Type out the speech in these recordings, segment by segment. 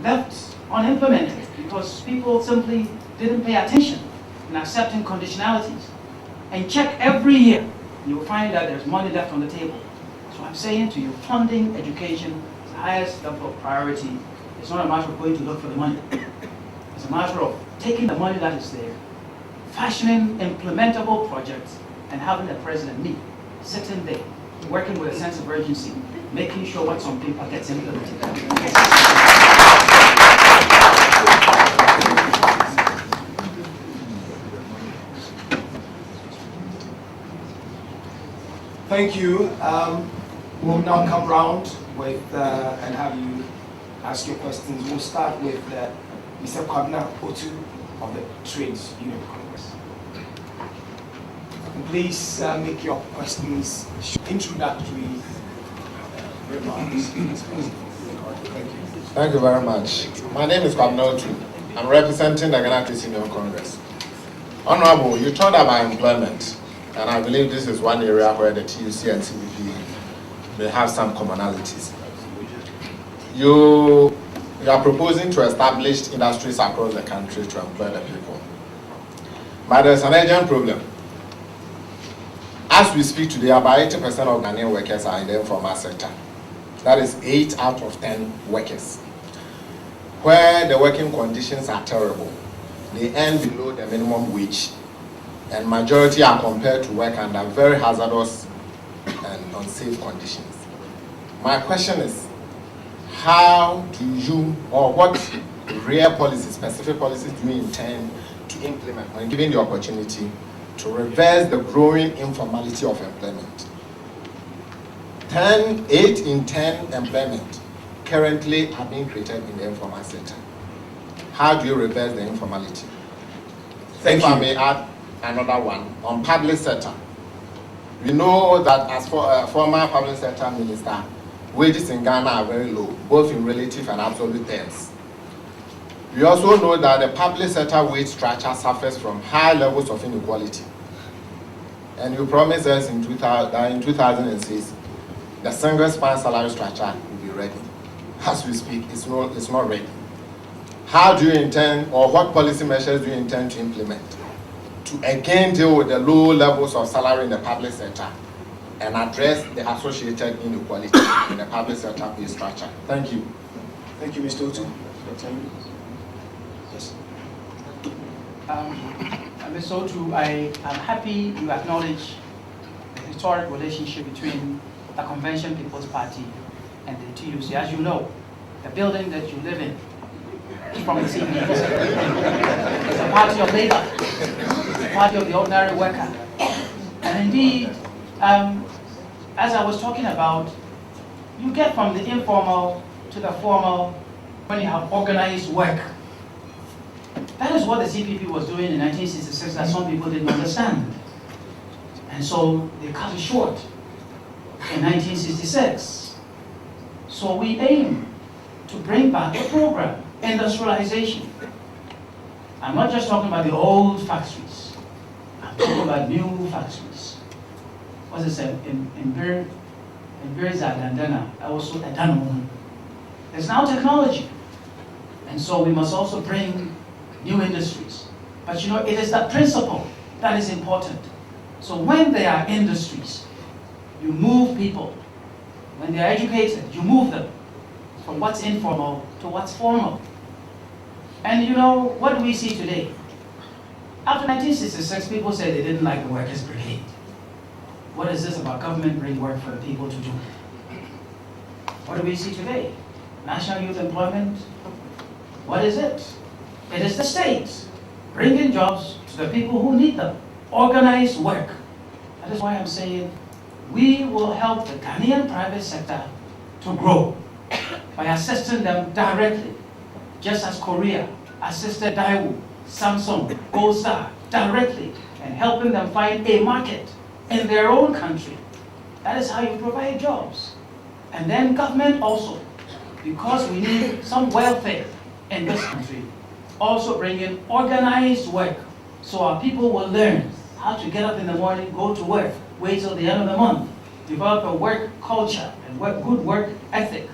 left unimplemented because people simply didn't pay attention in accepting conditionalities. And check every year, you'll find that there's money left on the table. So I'm saying to you, funding education is the highest level of priority. It's not a matter of going to look for the money. It's a matter of taking the money that is there, fashioning implementable projects, and having the president, me, sitting there, working with a sense of urgency, making sure what's on paper gets implemented. Thank you. We'll now come round with and have you ask your questions. We'll start with Mr. Kwabena Otu of the Trades Union Congress. And please make your questions introductory remarks. Thank you. Thank you very much. My name is Kwabena Otu. I'm representing the Ghana Trades Union Congress. Honorable, you talked about employment, and I believe this is one area where the TUC and CBP may have some commonalities. You are proposing to establish industries across the country to employ the people. But there's an urgent problem. As we speak today, about 80% of Ghanaian workers are in the informal sector. That is 8 out of 10 workers. Where the working conditions are terrible. They earn below the minimum wage, and majority are compared to work under very hazardous and unsafe conditions. My question is, how do you, or what real policies, specific policies do you intend to implement when given the opportunity to reverse the growing informality of employment? 8 in 10 employment currently are being created in the informal sector. How do you reverse the informality? If I may add another one, on public sector. We know that as for a former public sector minister, wages in Ghana are very low, both in relative and absolute terms. We also know that the public sector wage structure suffers from high levels of inequality. And you promised us in 2006, the single span salary structure will be ready. As we speak, it's not ready. How do you intend, or what policy measures do you intend to implement to again deal with the low levels of salary in the public sector and address the associated inequality in the public sector pay structure? Thank you. Thank you, Mr. Otu. Yes. Ms. Otu, I am happy you acknowledge the historic relationship between the Convention People's Party and the TUC. As you know, the building that you live in from the CBP. It's a party of labor. It's a party of the ordinary worker. And indeed, as I was talking about, you get from the informal to the formal when you have organized work. That is what the CPP was doing in 1966 that some people didn't understand. And so they cut it short in 1966. So we aim to bring back the program. Industrialization. I'm not just talking about the old factories. I'm talking about new factories. What is it? In Berizadandana, also at Danone. There's now technology. And so we must also bring new industries. But you know, it is that principle that is important. So when there are industries, you move people. When they are educated, you move them from what's informal to what's formal. And you know, what do we see today? After 1966, people said they didn't like the Workers' Brigade. What is this about government bring work for the people to do? What do we see today? National Youth Employment? What is it? It is the state bringing jobs to the people who need them. Organized work. That is why I'm saying we will help the Ghanaian private sector to grow by assisting them directly, just as Korea assisted Daewoo, Samsung, Gold Star directly, and helping them find a market in their own country. That is how you provide jobs. And then government also, because we need some welfare in this country, also bring in organized work so our people will learn how to get up in the morning, go to work, wait till the end of the month, develop a work culture and good work ethic,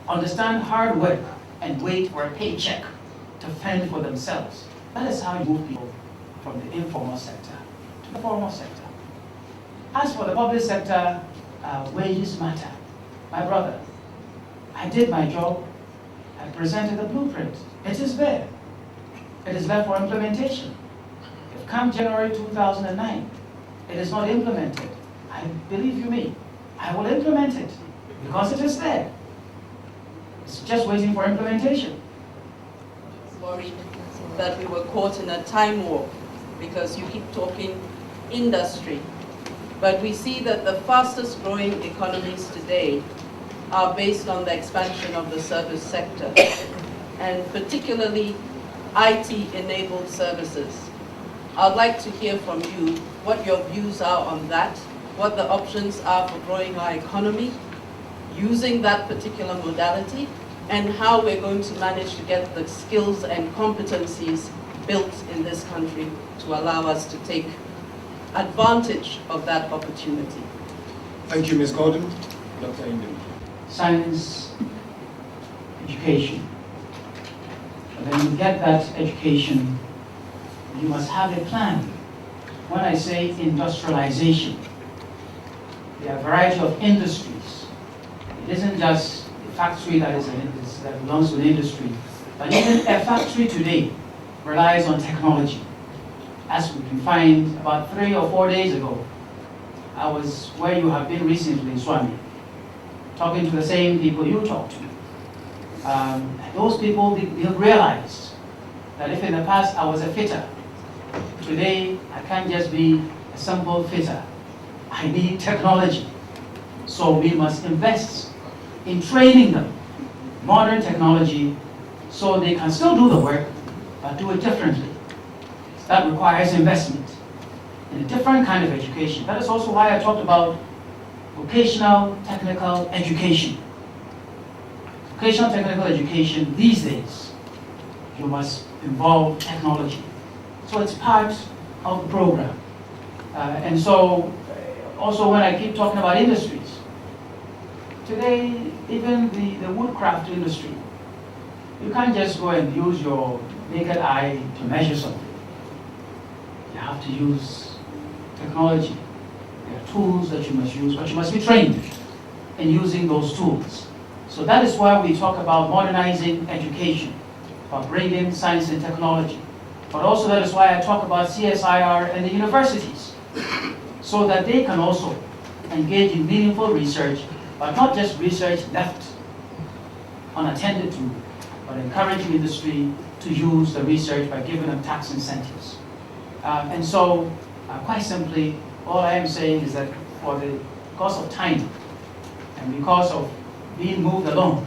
understand hard work, and wait for a paycheck to fend for themselves. That is how you move people from the informal sector to the formal sector. As for the public sector, wages matter. My brother, I did my job. I presented the blueprint. It is there. It is there for implementation. If come January 2009, it is not implemented, I believe you me, I will implement it because it is there. It's just waiting for implementation. Worried that we were caught in a time warp because you keep talking industry. But we see that the fastest growing economies today are based on the expansion of the service sector, and particularly IT-enabled services. I'd like to hear from you what your views are on that, what the options are for growing our economy, using that particular modality, and how we're going to manage to get the skills and competencies built in this country to allow us to take advantage of that opportunity. Thank you, Ms. Gordon. Dr. Inde. Science, education. When you get that education, you must have a plan. When I say industrialization, there are a variety of industries. It isn't just a factory that belongs to an industry, but even a factory today relies on technology. As we can find, about 3 or 4 days ago, I was where you have been recently in Swami, talking to the same people you talk to. And those people, they realized that if in the past I was a fitter, today I can't just be a simple fitter. I need technology. So we must invest in training them, modern technology, so they can still do the work, but do it differently. That requires investment in a different kind of education. That is also why I talked about vocational technical education. Vocational technical education these days, you must involve technology. So it's part of the program. And so, also when I keep talking about industries, today, even the woodcraft industry, you can't just go and use your naked eye to measure something. You have to use technology. There are tools that you must use, but you must be trained in using those tools. So that is why we talk about modernizing education, about bringing science and technology. But also that is why I talk about CSIR and the universities, so that they can also engage in meaningful research, but not just research left unattended to, but encouraging industry to use the research by giving them tax incentives. And so, quite simply, all I am saying is that because of time and because of being moved along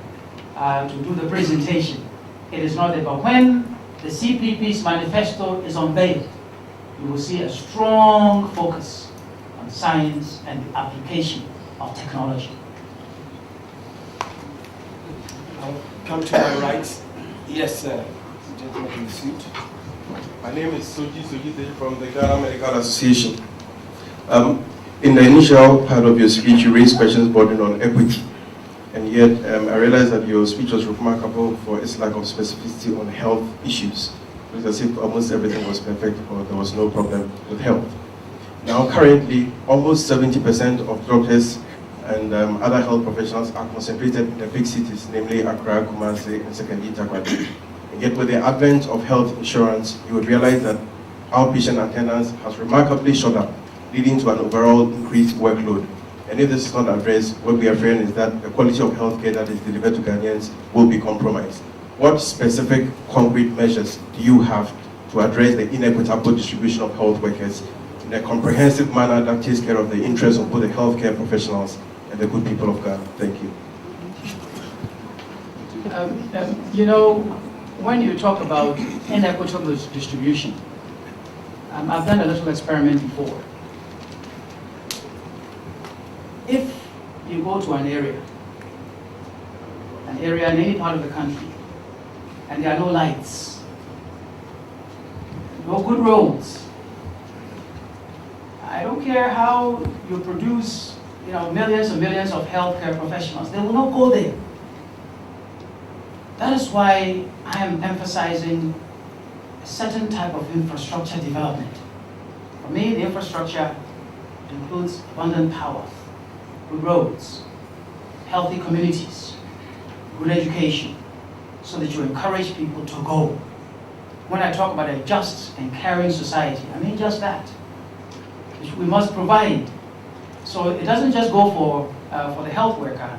to do the presentation, it is not there. But when the CPP's manifesto is unveiled, you will see a strong focus on science and the application of technology. I'll come to my right. Yes, sir. Gentleman in the suit. My name is Soji from the Ghana Medical Association. In the initial part of your speech, you raised questions bordering on equity. And yet, I realized that your speech was remarkable for its lack of specificity on health issues. It was as if almost everything was perfect or there was no problem with health. Now, currently, almost 70% of doctors and other health professionals are concentrated in the big cities, namely Accra, Kumasi, and secondly, Takoradi. And yet, with the advent of health insurance, you would realize that outpatient attendance has remarkably shot up, leading to an overall increased workload. And if this is not addressed, what we are fearing is that the quality of healthcare that is delivered to Ghanaians will be compromised. What specific concrete measures do you have to address the inequitable distribution of health workers in a comprehensive manner that takes care of the interests of both the healthcare professionals and the good people of Ghana? Thank you. You know, when you talk about inequitable distribution, I've done a little experiment before. If you go to an area in any part of the country, and there are no lights, no good roads, I don't care how you produce, millions and millions of healthcare professionals, they will not go there. That is why I am emphasizing a certain type of infrastructure development. For me, the infrastructure includes abundant power, good roads, healthy communities, good education, so that you encourage people to go. When I talk about a just and caring society, I mean just that. We must provide. So it doesn't just go for the health worker,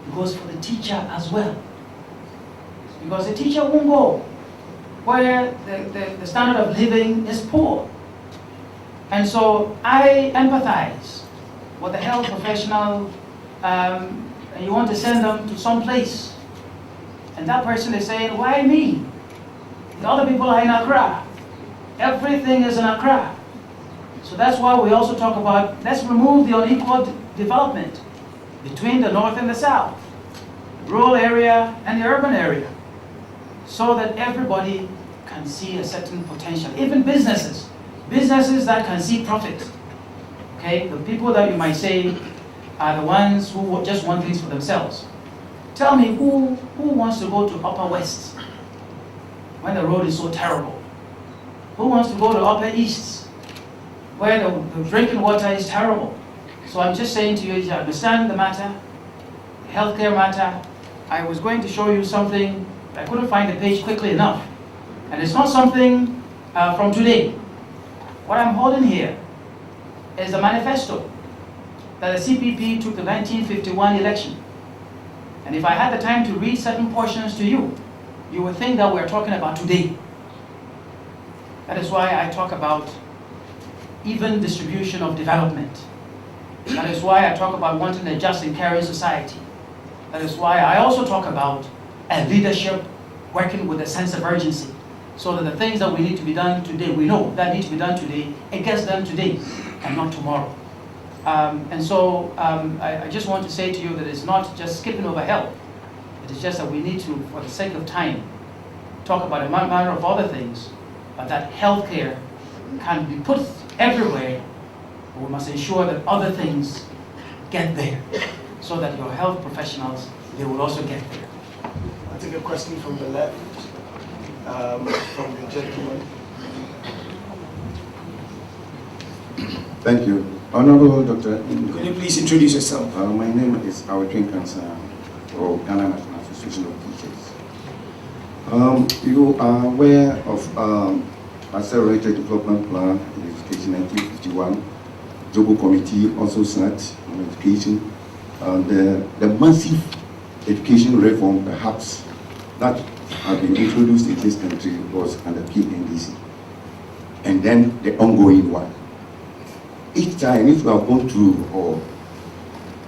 it goes for the teacher as well. Because the teacher won't go where the standard of living is poor. And so I empathize with the health professional, and you want to send them to some place. And that person is saying, why me? The other people are in Accra. Everything is in Accra. So that's why we also talk about, let's remove the unequal development between the north and the south, the rural area and the urban area, so that everybody can see a certain potential. Even businesses that can see profit. Okay, the people that you might say are the ones who just want things for themselves. Tell me, who wants to go to Upper West when the road is so terrible? Who wants to go to Upper East where the drinking water is terrible? So I'm just saying to you, you understand the matter, the healthcare matter. I was going to show you something, but I couldn't find the page quickly enough. And it's not something from today. What I'm holding here is the manifesto that the CPP took the 1951 election. And if I had the time to read certain portions to you, you would think that we're talking about today. That is why I talk about even distribution of development. That is why I talk about wanting a just and caring society. That is why I also talk about a leadership working with a sense of urgency, so that the things that we need to be done today, we know that need to be done today, it gets done today and not tomorrow. And so I just want to say to you that it's not just skipping over health. It is just that we need to, for the sake of time, talk about a manner of other things, but that healthcare can be put everywhere. But we must ensure that other things get there, so that your health professionals, they will also get there. I'll take a question from the left, from the gentleman. Thank you. Honorable Dr. Could you please introduce yourself? My name is Awetrin Kansa of Ghana National Association of Teachers. You are aware of Accelerated Development Plan in Education 1951. Global Committee also sat on education. The massive education reform, perhaps, that has been introduced in this country was under PNDC. And then the ongoing one. Each time, if you have gone through, or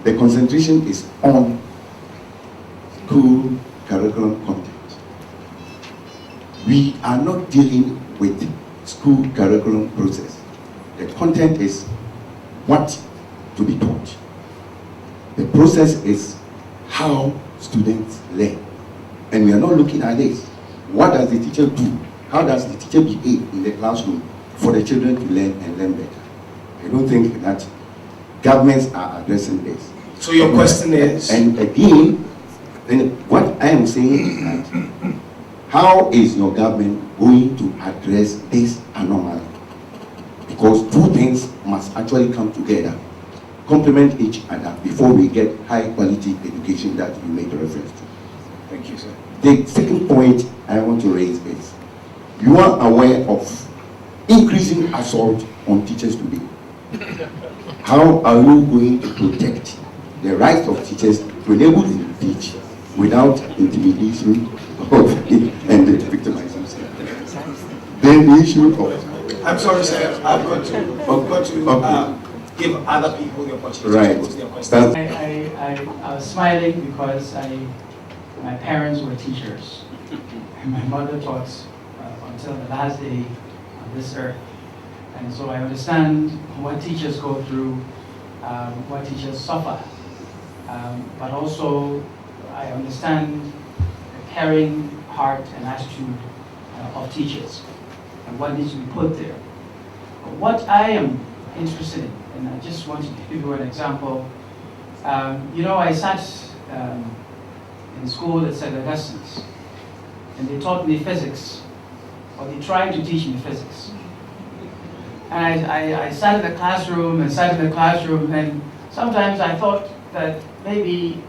the concentration is on school curriculum content. We are not dealing with school curriculum process. The content is what to be taught. The process is how students learn. And we are not looking at this. What does the teacher do? How does the teacher behave in the classroom for the children to learn and learn better? I don't think that governments are addressing this. So your question is? And again, then what I am saying is that how is your government going to address this anomaly? Because two things must actually come together, complement each other before we get high quality education that you made reference to. Thank you, sir. The second point I want to raise is, you are aware of increasing assault on teachers today. How are you going to protect the rights of teachers to enable them to teach without intimidation and victimization? Then the issue of... I'm sorry, sir. I've got to give other people the opportunity to pose their questions. I was smiling because my parents were teachers. And my mother taught until the last day on this earth. And so I understand what teachers go through, what teachers suffer. But also I understand the caring heart and attitude of teachers and what needs to be put there. But what I am interested in, and I just want to give you an example. You know, I sat in school at St. Augustine's, and they taught me physics, or they tried to teach me physics. And I sat in the classroom and sometimes I thought that maybe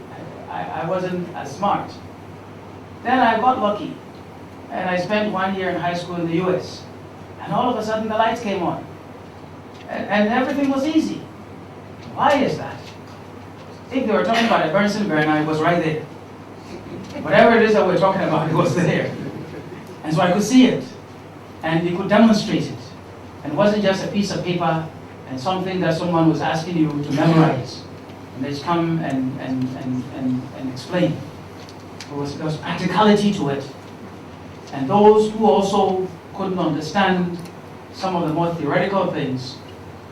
I wasn't as smart. Then I got lucky, and I spent 1 year in high school in the US, and all of a sudden the lights came on, and everything was easy. Why is that? If they were talking about a Bunsen burner, it was right there. Whatever it is that we're talking about, it was there. And so I could see it, and you could demonstrate it. And it wasn't just a piece of paper and something that someone was asking you to memorize. And they just come and explain. There was practicality to it. And those who also couldn't understand some of the more theoretical things,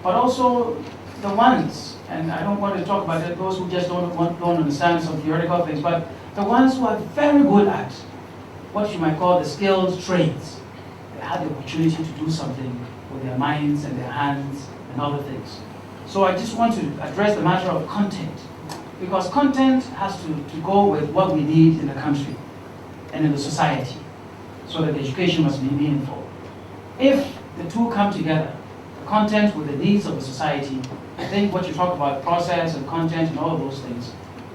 but also the ones, and I don't want to talk about it, those who just don't understand some theoretical things, but the ones who are very good at what you might call the skilled trades. They had the opportunity to do something with their minds and their hands and other things. So I just want to address the matter of content, because content has to go with what we need in the country and in the society, so that the education must be meaningful. If the two come together, the content with the needs of the society, I think what you talk about, process and content and all of those things,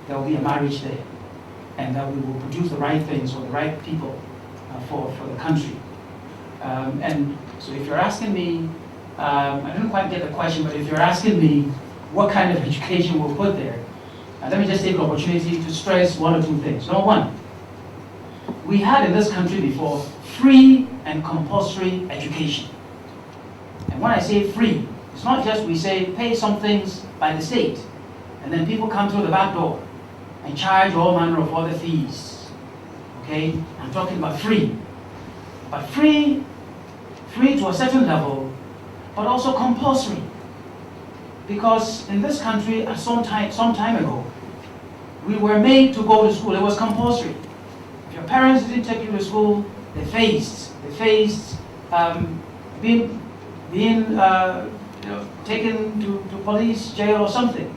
there will be a marriage there, and that we will produce the right things for the right people for the country. And so if you're asking me, I didn't quite get the question, but if you're asking me what kind of education we'll put there, let me just take the opportunity to stress one or two things. Number one, we had in this country before free and compulsory education. And when I say free, it's not just we say pay some things by the state, and then people come through the back door and charge all manner of other fees. Okay? I'm talking about free. But free to a certain level, but also compulsory. Because in this country, at some time ago, we were made to go to school. It was compulsory. If your parents didn't take you to school, they faced being taken to police jail or something.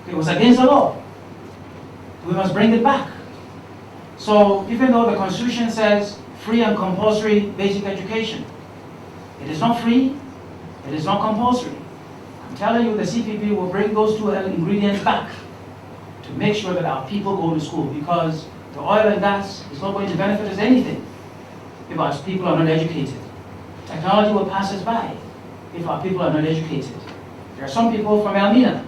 It was against the law. We must bring it back. So even though the Constitution says free and compulsory basic education, it is not free, it is not compulsory. I'm telling you, the CPP will bring those two ingredients back to make sure that our people go to school, because the oil and gas is not going to benefit us anything if our people are not educated. Technology will pass us by if our people are not educated. There are some people from Elmina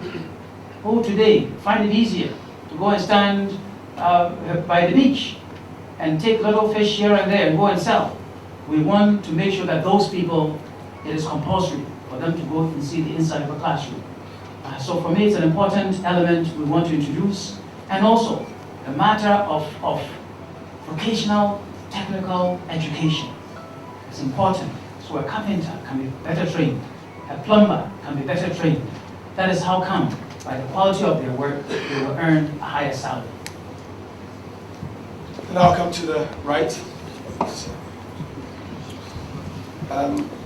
who today find it easier to go and stand by the beach and take little fish here and there and go and sell. We want to make sure that those people, it is compulsory for them to go and see the inside of a classroom. So for me, it's an important element we want to introduce. And also, the matter of vocational technical education. It's important. So a carpenter can be better trained. A plumber can be better trained. That is how come, by the quality of their work, they will earn a higher salary. And I'll come to the right.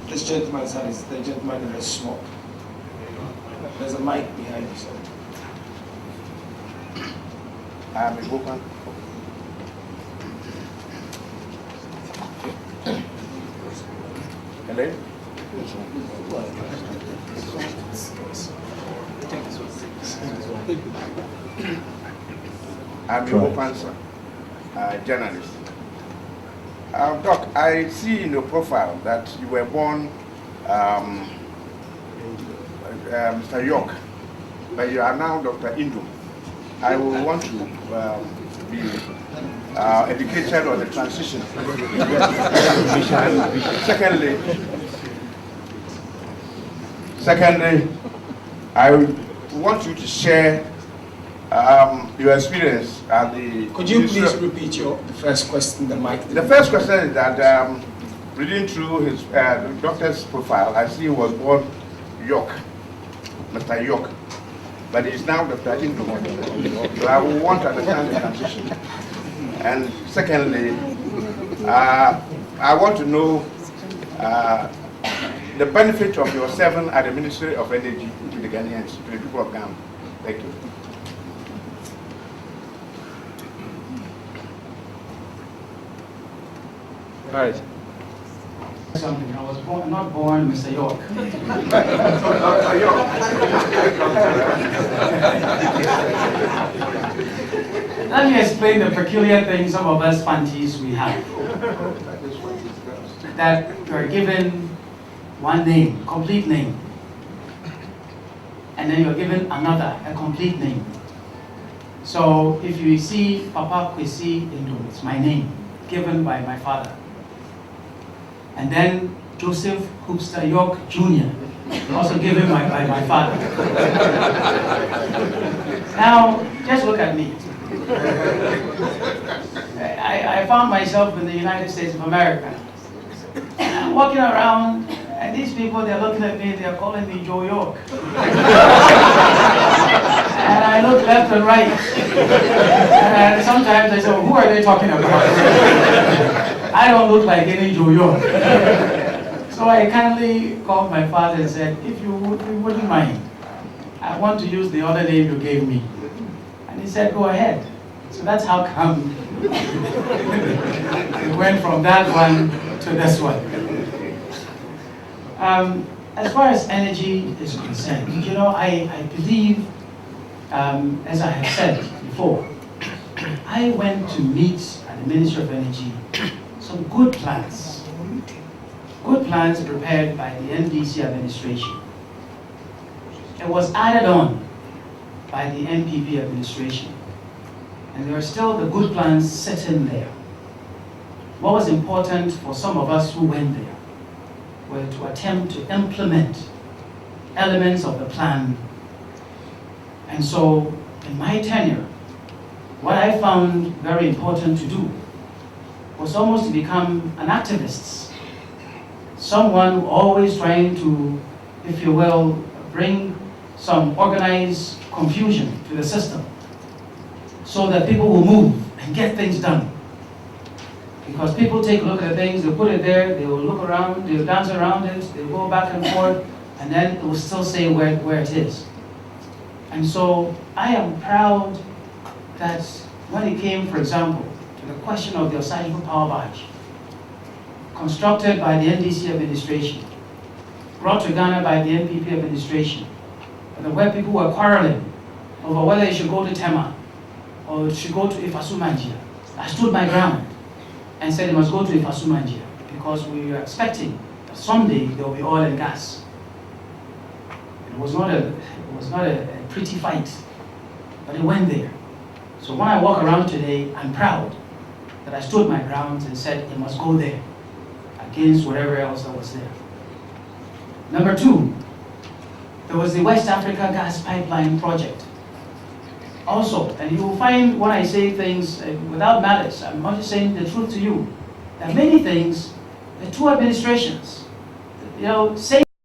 This gentleman's hand is the gentleman in the smoke. There's a mic behind you, sir. I'm a woman. Hello? I'm a woman, sir. Journalist. Doc, I see in your profile that you were born Mr. York, but you are now Dr. NDUOM. I will want to be educated on the transition. Secondly, I want you to share your experience at the... Could you please repeat the first question, the mic? The first question is that, reading through his doctor's profile, I see he was born York, Mr. York, but he's now Dr. NDUOM. So I will want to understand the transition. And secondly, I want to know the benefit of your serving at the Ministry of Energy to the Ghanaians, to the people of Ghana. Thank you. All right. Something. I was not born Mr. York. Let me explain the peculiar things some of us fancies we have. That you're given one name, complete name, and then you're given another, a complete name. So if you see Papa KWESI NDUOM, it's my name, given by my father. And then Joseph Hoopster York Jr., also given by my father. Now, just look at me. I found myself in the United States of America. And I'm walking around, and these people, they're looking at me, they're calling me Joe York. And I look left and right. And sometimes I say, who are they talking about? I don't look like any Joe York. So I kindly called my father and said, if you wouldn't mind, I want to use the other name you gave me. And he said, go ahead. So that's how come it went from that one to this one. As far as energy is concerned, you know, I believe, as I have said before, I went to meet at the Ministry of Energy some good plans prepared by the NDC administration. It was added on by the NPP administration. And there are still the good plans sitting there. What was important for some of us who went there were to attempt to implement elements of the plan. And so, in my tenure, what I found very important to do was almost to become an activist. Someone always trying to, if you will, bring some organized confusion to the system so that people will move and get things done. Because people take a look at things, they put it there, they will look around, they will dance around it, they will go back and forth, and then it will still say where it is. And so I am proud that when it came, for example, to the question of the Osage Power Barge, constructed by the NDC administration, brought to Ghana by the NPP administration, where people were quarreling over whether it should go to Tema or it should go to Ifasumanjia, I stood my ground and said it must go to Ifasumanjia because we were expecting that someday there will be oil and gas. It was not a pretty fight, but it went there. So when I walk around today, I'm proud that I stood my ground and said it must go there against whatever else that was there. Number two, there was the West Africa Gas Pipeline Project. Also, and you will find when I say things without malice, I'm not just saying the truth to you, that many things, the two administrations, say